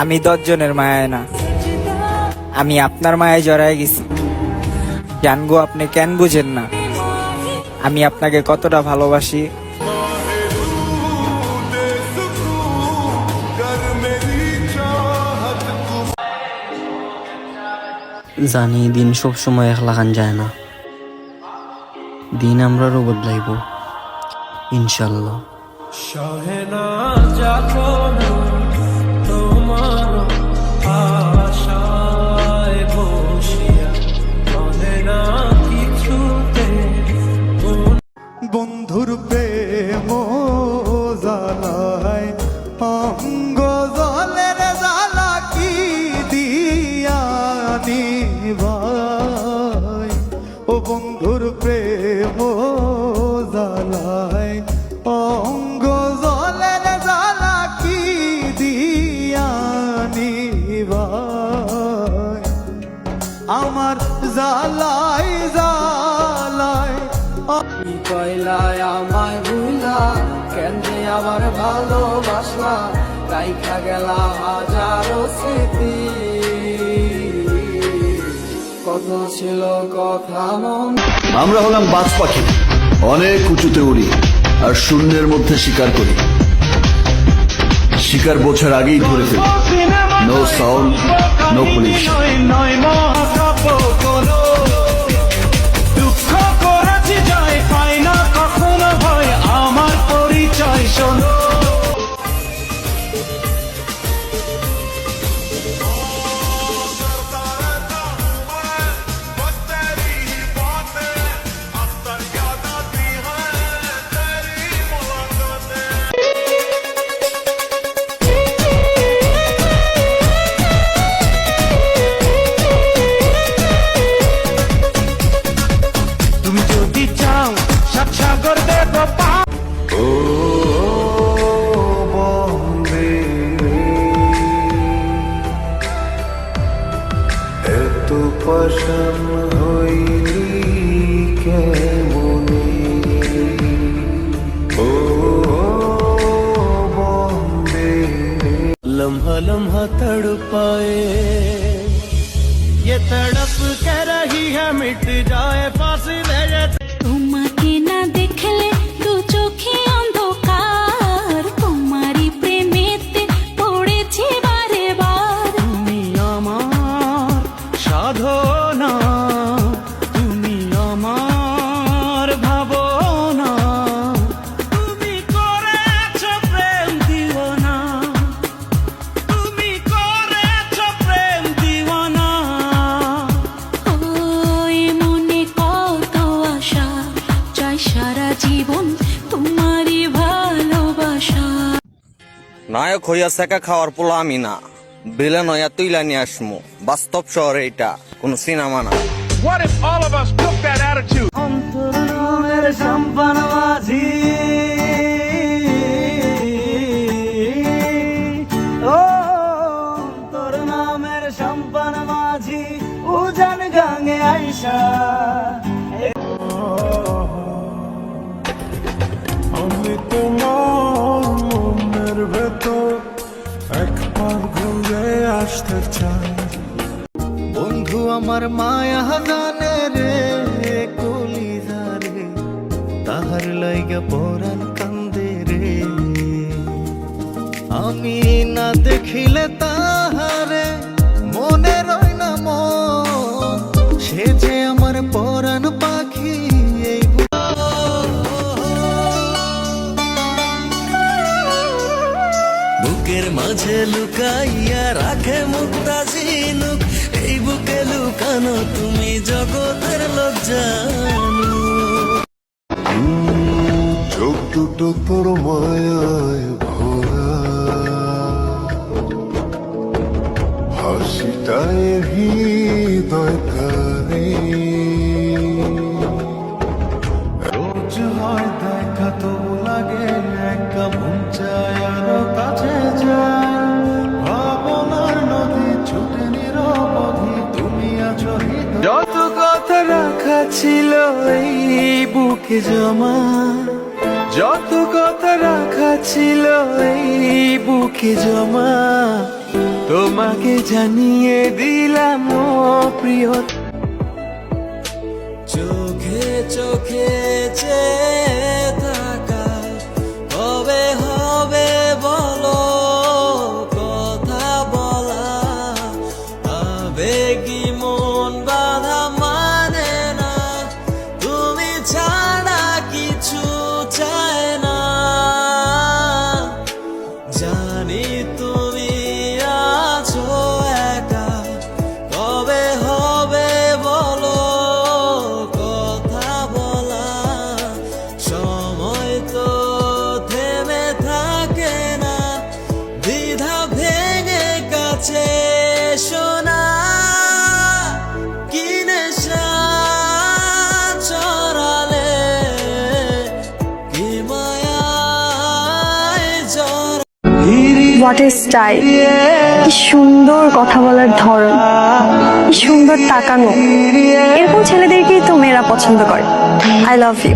আমি 10 জনের মায়ায় না, আমি আপনার মায়ায় জড়ায় গেছি। জানগো আপনি কেন বুঝেন না আমি আপনাকে কতটা ভালোবাসি। জানি দিন সব সময় একলা খান যায় না, দিন আমরারও বদলাইব ইনশাল্লাহ। বন্ধুর প্রেম জালায় অঙ্গ জলের জ্বালা কি দিয়ানি ভাই, ও বন্ধুর প্রেম জালায় অঙ্গ জলের জ্বালা কি দিয়ানি ভাই, আমার জ্বালায় জ্বালায় কইলায় আমায় ভুলা কেন যে আবার ভালোবাসলা, রাইখা গেলা হাজারো স্মৃতি, কত ছিল কথা মন। আমরা হলাম বাজ পাখি, অনেক উঁচুতে উড়ি আর শূন্যের মধ্যে শিকার করি। শিকার বোঝার আগেই ধরে ফেলি। No sound, no police. তুমি যদি চাও সাত সাগর দেব ও বন্দে, এত পাশান হইলি কেমনে, ও বন্দে। लम्हा लम्हा तड़पाए ये तड़प के रही है मिट जाए फासले ये। তোমাকে না দেখলে দু চোখে অন্ধকার, তোমারই প্রেমেতে পড়েছি বারে বার। তুমি আমার সাধনা, তুমি আমার ভাবনা, তুমি করেছ প্রেম দিওয়ানা, তুমি করেছ প্রেম দিওয়ানা। ওই মনে কত আশা, চাই সারা জীবন তোমারই ভালোবাসা। নায়ক হইয়া সেকা খাওয়ার পোলা আমি না, ভিলেন হইয়া তুইলা নিয়ে আসমু। বাস্তব শহরে এটা কোন সিনেমা না। What if all of us took that attitude? অন্তরের সম্পান মাঝি, ও তোর নামের সম্পান মাঝি, উজান গাঙে আইসা আমি তোমার মনের ভেতর একবার ঘুরে আসতে চাই। বন্ধু আমার মায়া জানে রে কলিজা রে, তাহার লাইগা পরাণ কান্দে রে। আমি না দেখিলে তাহারে মনে রয় না মন, সে যে আমার পরাণ পাখি। এই বুকের মাঝে লুকাইয়া রাখে মুক্তা ঝিনুক, এই বুকে লুকানো তুমি জগতের লোক জানো। চোখ দুটো তোর মায়ায় ভরা, হাসিটায় হৃদয় কারে, রোজ হয় দেখা তো লাগে একা মন চায় আরো কাছে যায়, ভাবনার নদী ছুটে নিরবধি তুমি আছো হৃদয়। যত কথা রাখা ছিল এই বুকে জমা, যত কথা রাখা ছিল এই বুকে জমা, তোমাকে জানিয়ে দিলাম ও প্রিয় চোখে চোখে চেয়ে থাকা কবে হবে বলো কথা বলা আবেগী মন বাধা মানে না তুমি ছাড়া কিছু চায় না জানি তুমি আছো একা কবে হবে বলো কথা বলা সময় তো থেমে থাকে না দ্বিধা ভেঙে কাছে শোনা কি নেশা চড়ালে কি মায়ায় জড় হোয়াট ইজ স্টাইল, কি সুন্দর কথা বলার ধরন, কি সুন্দর তাকানো, এরকম ছেলেদেরকেই তো মেয়েরা পছন্দ করে। I love you.